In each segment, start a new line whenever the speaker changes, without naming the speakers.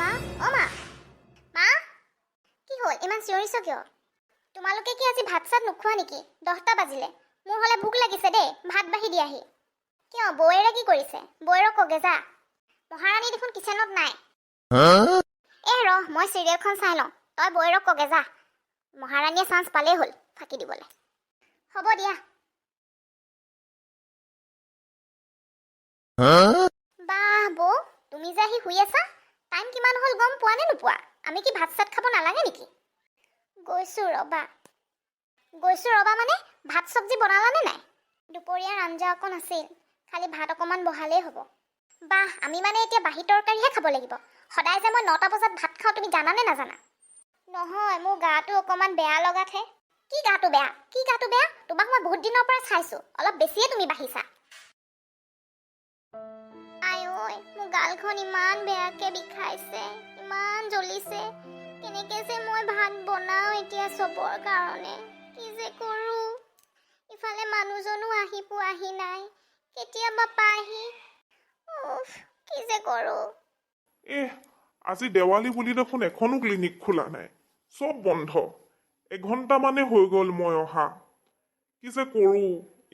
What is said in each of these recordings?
মা অ মা মা কি হ'ল ইমান চিঞৰিছ কিয় তোমালোকে কি আজি ভাত চাত নোখোৱা নেকি 10টা বাজিলে মোৰ হলে ভোক লাগিছে দেই ভাত বাঢ়ি দিয়াহি কিয় বৌয়েৰে কি কৰিছে বৌয়েৰক কগে যা মহাৰাণী দেখোন কিচেনত নাই ৰহ মই চিৰিয়েলখন চাই লওঁ তই বৌয়েৰক কগে যা মহাৰাণীয়ে চান্স পালেই হ'ল ফাঁকি দিবলৈ হ'ব দিয়া বাহ বৌ তুমি যে আহি শুই আছা টাইম কিমান হ'ল গম পোৱা নে নোপোৱা আমি কি ভাত চাত খাব নালাগে নেকি গৈছো ৰবা মানে ভাত চব্জি বনালানে নাই দুপৰীয়াৰ আঞ্জা অকণ আছিল খালি ভাত অকণমান বহালেই হ'ব বাহ আমি মানে এতিয়া বাহি তৰকাৰীহে খাব লাগিব সদায় যে মই 9টা বজাত ভাত খাওঁ তুমি জানানে নাজানা নহয় মোৰ গাটো অকণমান বেয়া লগাতহে কি গাটো বেয়া তোমাক মই বহুত দিনৰ পৰা চাইছো অলপ বেছিয়ে তুমি বাঢ়িছা মোৰ গালখন ইমান বেয়াকে বিষাইছে ইমান জ্বলিছে কেনেকে যে মই ভাত বনাও এতিয়া চবৰ কাৰণে কি যে কৰো ইফালে মানুহজনো আহি পোৱাহি নাই কেতিয়াবা পাহি কি যে কৰো
আজি দেৱালী বুলি দেখোন এখনো ক্লিনিক খোলা নাই সব বন্ধ এঘণ্টা মানে হৈ গ'ল মই অহা কি যে কৰো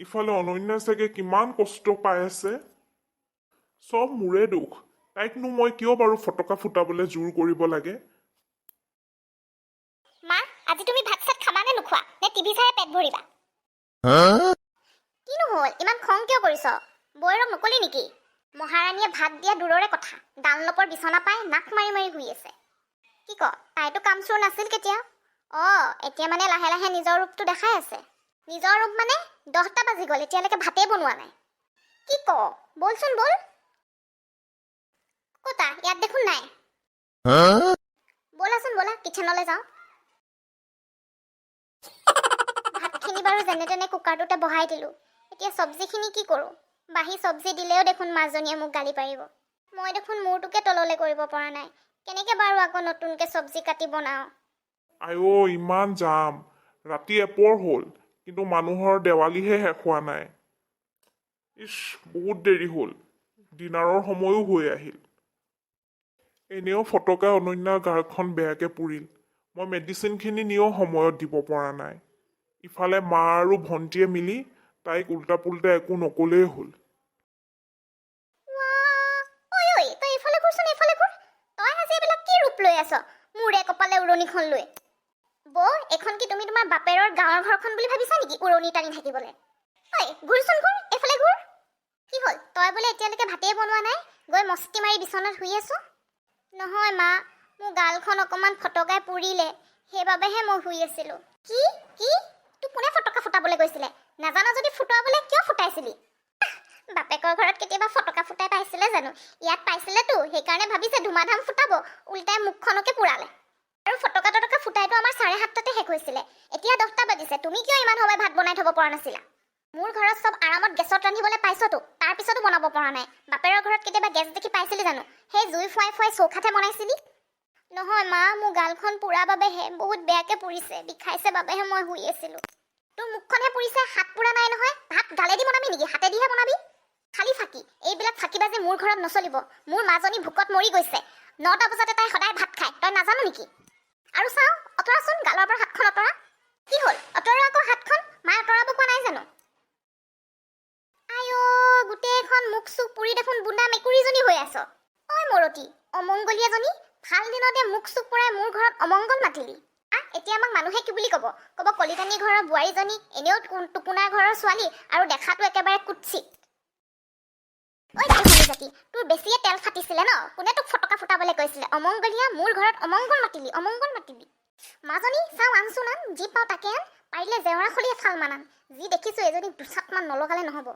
ইফালে অনন্যা চাগে কিমান কষ্ট পাই আছে সব মোৰে দুখ তাইকনো মই কিয় বাৰু ফটকা ফুটাবলৈ জোৰ কৰিব লাগে
মা আজি তুমি ভাত চাত খাবা নে নোখোৱা নে টিভি চাই পেট ভৰিবা কিনো হ'ল ইমান খং কিয় কৰিছ বৌয়েৰক নকলি নেকি মহাৰাণীয়ে ভাত দিয়া দূৰৰে কথা ডানলপৰ বিছনা পাই নাক মাৰি মাৰি শুই আছে কি ক তাইতো কাম চোৰ নাছিল কেতিয়া এতিয়া মানে লাহে লাহে নিজৰ ৰূপটো দেখাই আছে নিজৰ ৰূপ মানে 10টা বাজি গ'ল এতিয়ালৈকে ভাতেই বনোৱা নাই কি ক বলচোন বল কতা ইয়াত দেখোন নাই বলাচোন বলা কিচেনলৈ যাওঁ ভাতখিনি বাৰু যেনে তেনে কুকাৰটোতে বহাই দিলোঁ এতিয়া চব্জিখিনি কি কৰোঁ বাহি চব্জি দিলেও দেখোন মাজনীয়ে মোক গালি পাৰিব মই দেখোন মূৰটোকে তললৈ কৰিব পৰা নাই কেনেকৈ বাৰু আকৌ নতুনকৈ চব্জি কাটি বনাওঁ
ইমান জাম ৰাতি এপৰ হ'ল কিন্তু মানুহৰ দেৱালীহে শেষ হোৱা নাই বহুত দেৰি হ'ল ডিনাৰৰ সময়ো হৈ আহিল এনেও ফটকা অনন্যাৰ গাৰখন বেয়াকে পুৰিল মই মেডিচিনখিনি নিও সময়ত দিব পৰা নাই ইফালে মা আৰু ভণ্টিয়ে মিলি তাইক উল্টা পুল্টা একো নকলেই হ'ল
মূৰে কপালে উৰণিখন লৈ বৌ এখন কি তুমি তোমাৰ বাপেৰৰ গাঁৱৰ ঘৰখন বুলি ভাবিছা নেকি উৰণি টানি থাকিবলৈ ঘূৰচোন ঘূৰ এইফালে ঘূৰ কি হ'ল তই বোলে এতিয়ালৈকে ভাতেই বনোৱা নাই গৈ মস্তি মাৰি বিচনাত শুই আছো নহয় মা মোৰ গালখন অকণমান ফটকাই পুৰিলে সেইবাবেহে মই শুই আছিলোঁ কি তোক কোনে ফটকা ফুটাবলৈ গৈছিলে নাজানো যদি ফুটাবলৈ কিয় ফুটাইছিলি বাপেকৰ ঘৰত কেতিয়াবা ফটকা ফুটাই পাইছিলে জানো ইয়াত পাইছিলেতো সেইকাৰণে ভাবিছে ধুমাধাম ফুটাব উল্টাই মুখখনকে পুৰালে আৰু ফটকা ফুটাইতো আমাৰ 7:30টাতে শেষ হৈছিলে এতিয়া 10টা বাজিছে তুমি কিয় ইমান সময় ভাত বনাই থ'ব পৰা নাছিলা মোৰ ঘৰত সব আৰামত গেছত ৰান্ধিবলৈ পাইছতো তাৰ পিছতো বনাব পৰা নাই বাপেৰৰ ঘৰত কেতিয়াবা গেছ দেখি পাইছিলি জানো সেই জুই ফুৱাই চৌখাতে বনাইছিলি নহয় মা মোৰ গালখন পুৰা বাবেহে বহুত বেয়াকে পুৰিছে বিষাইছে বাবেহে মই শুই আছিলোঁ তোৰ মুখখনহে পুৰিছে হাত পুৰা নাই নহয় ভাত গালেদি বনাবি নেকি হাতেদিহে বনাবি খালি ফাঁকি এইবিলাক ফাঁকিবাজি মোৰ ঘৰত নচলিব মোৰ মাজনী ভোকত মৰি গৈছে 9টা বজাতে তাই সদায় ভাত খায় তই নাজানো নেকি আৰু চাওঁ অতৰাচোন গালৰ পৰা হাতখন অতৰা কি হ'ল অতৰা আকৌ হাতখন মায়ে অতৰাব কোৱা নাই জানো গোটেইখন মুখ চুখ পুৰি দেখোন বুন্দা মেকুৰীজনী হৈ আছ মৰতি অমংগলীয়াজনী ভাল দিনতে মুখ চুখ পুৰাই মোৰ ঘৰত অমংগল মাতিলি এতিয়া আমাক মানুহে কি বুলি ক'ব কলিতানী ঘৰৰ বোৱাৰীজনী এনেও টুকুনাৰ ঘৰৰ ছোৱালী আৰু দেখাটো একেবাৰে কুৎসিত জাতি তোৰ বেছিয়ে তেল ফাটিছিলে ন কোনে তোক ফটকা ফুটাবলৈ কৈছিলে অমংগলীয়া মোৰ ঘৰত অমংগল মাতিলি মাজনী চাওঁ আনচোন আন যি পাওঁ তাকে আন পাৰিলে জেওৰা খলিয়ে ফাল মানান যি দেখিছো এজনী দুচাকমান নলগালে নহ'ব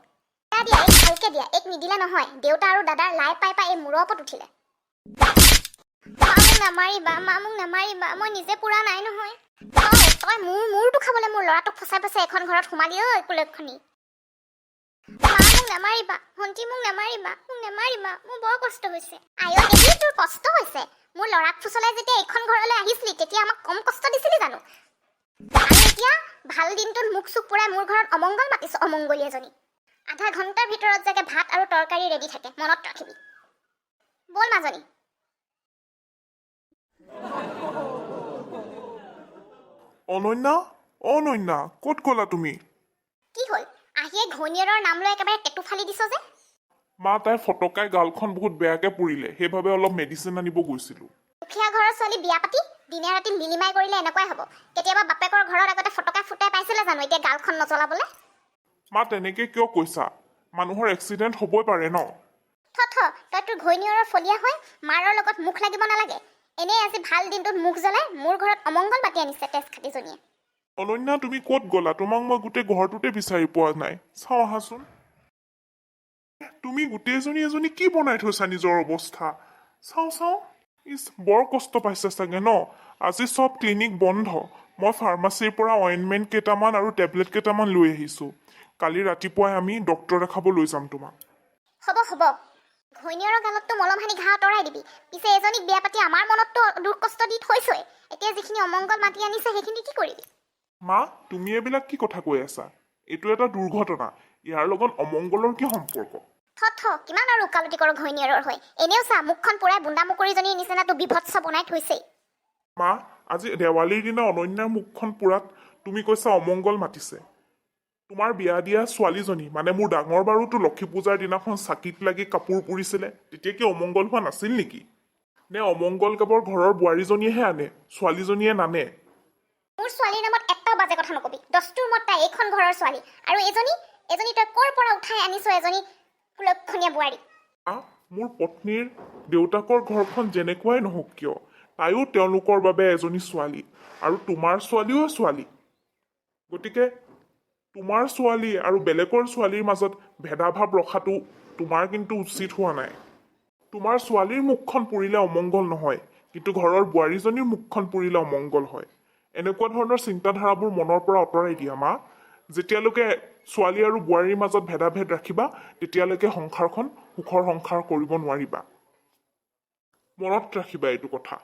দিয়া এক ভালকে দিয়া এক নিদিলে নহয় দেউতা আৰু দাদাৰ লাই পাই এই মূৰৰ ওপৰত উঠিলে মা মোক নামাৰিবা মই নিজে পুৰা নাই নহয় তই মূৰটো খাবলৈ মোৰ ল'ৰাটোক ফচাই এখন ঘৰত সোমালি কুলক্ষণী মোক নামাৰিবা ভণ্টি মোক নামাৰিবা মোৰ বৰ কষ্ট হৈছে দেহি তোৰ কষ্ট হৈছে মোৰ ল'ৰাক ফুচলাই যেতিয়া এইখন ঘৰলৈ আহিছিলি তেতিয়া আমাক কম কষ্ট দিছিলি জানো আৰু এতিয়া ভাল দিনটোত মুখ চুখ পুৰাই মোৰ ঘৰত অমংগল মাতিছ অমংগলীয়াজনী আধা ঘণ্টাৰ ভিতৰত যাতে ভাত আৰু তৰকাৰী ৰেডি থাকে মনত ৰাখিবি বল মাজনী
অনন্যা অনন্যা ক'ত গ'লা তুমি
কি হ'ল আহিয়ে ঘৈণীয়েৰৰ নাম লৈ একেবাৰে টেটু ফালি দিছ যে
মা তাই ফটকাই গালখন বহুত বেয়াকে পুৰিলে সেইবাবে অলপ মেডিচিন আনিব গৈছিলোঁ
দুখীয়া ঘৰৰ ছোৱালী বিয়া পাতি দিনে ৰাতি লিলিমাই কৰিলে এনেকুৱাই হ'ব কেতিয়াবা বাপেকৰ ঘৰত আগতে ফটকা ফুটাই পাইছিলে জানো এতিয়া গালখন নজ্বলাবলৈ
মা তেনেকে কিয় কৈছা মানুহৰ এক্সিডেণ্ট হ'বই পাৰে ন
তই তোৰ ঘৈণীয়েৰৰ ফলীয়া হৈ মাৰৰ লগত মুখ লাগিব নালাগে এনেই আজি ভাল দিনটোত মুখ জ্বলাই মোৰ ঘৰত অমংগল পাতি আনিছে তেজ খাতিজনীয়ে
অনন্যা তুমি ক'ত গ'লা তোমাক মই গোটেই ঘৰটোতে বিচাৰি পোৱা নাই চাওঁ আহাচোন তুমি গোটেইজনী এজনী কি বনাই থৈছা নিজৰ অৱস্থা চাওঁ ইছ বৰ কষ্ট পাইছে চাগে ন আজি চব ক্লিনিক বন্ধ মই ফাৰ্মাচীৰ পৰা অইনমেণ্ট কেইটামান আৰু টেবলেট কেইটামান লৈ আহিছোঁ কালি ৰাতিপুৱাই আমি ডক্তৰ দেখাব লৈ যাম তোমাক
হ'ব ঘৈণীয়েৰৰ গালততো মলম সানি ঘাঁ আঁতৰাই দিবি পিছে এজনীক বিয়া পাতি আমাৰ মনততো দুখ কষ্ট দি থৈছই এতিয়া যিখিনি অমংগল মাতি আনিছে সেইখিনি কি কৰিবি
মা তুমি এইবিলাক কি কথা কৈ আছা এইটো এটা দুৰ্ঘটনা ইয়াৰ লগত অমংগলৰ কি সম্পৰ্ক
কিমান আৰু উকালতি কৰ ঘৈণীয়েৰৰ হৈ এনেও চা মুখখন পুৰাই বুন্দা মুকুৰীজনীৰ নিচিনাটো বিভৎস বনাই থৈছেই
মা আজি দেৱালীৰ দিনা অনন্যাৰ মুখখন পুৰাত তুমি কৈছা অমংগল মাতিছে তোমাৰ বিয়া দিয়া ছোৱালীজনী মানে মোৰ ডাঙৰ বাৰুতো লক্ষী পূজাৰ দিনাখন চাকিত লাগি কাপোৰ পুৰিছিলে তেতিয়া কি অমংগল হোৱা নাছিল নেকি নে অমংগল কেৱল ঘৰৰ বোৱাৰীজনীয়েহে আনে ছোৱালীজনীয়ে নানে
মোৰ ছোৱালীৰ নামত এটাও বাজে কথা নকবি দস্তুৰ মত তাই এইখন ঘৰৰ ছোৱালী আৰু এজনী তই ক'ৰ পৰা উঠাই আনিছ এজনী কুলক্ষণীয়া বোৱাৰী
মোৰ পত্নীৰ দেউতাকৰ ঘৰখন যেনেকুৱাই নহওক কিয় তাইও তেওঁলোকৰ বাবে এজনী ছোৱালী আৰু তোমাৰ ছোৱালীও ছোৱালী গতিকে তোমাৰ ছোৱালী আৰু বেলেগৰ ছোৱালীৰ মাজত ভেদাভাৱ ৰখাটো তোমাৰ কিন্তু উচিত হোৱা নাই তোমাৰ ছোৱালীৰ মুখখন পুৰিলে অমংগল নহয় কিন্তু ঘৰৰ বোৱাৰীজনীৰ মুখখন পুৰিলে অমংগল হয় এনেকুৱা ধৰণৰ চিন্তাধাৰাবোৰ মনৰ পৰা আঁতৰাই দিয়া মা যেতিয়ালৈকে ছোৱালী আৰু বোৱাৰীৰ মাজত ভেদাভেদ ৰাখিবা তেতিয়ালৈকে সংসাৰখন সুখৰ সংসাৰ কৰিব নোৱাৰিবা মনত ৰাখিবা এইটো কথা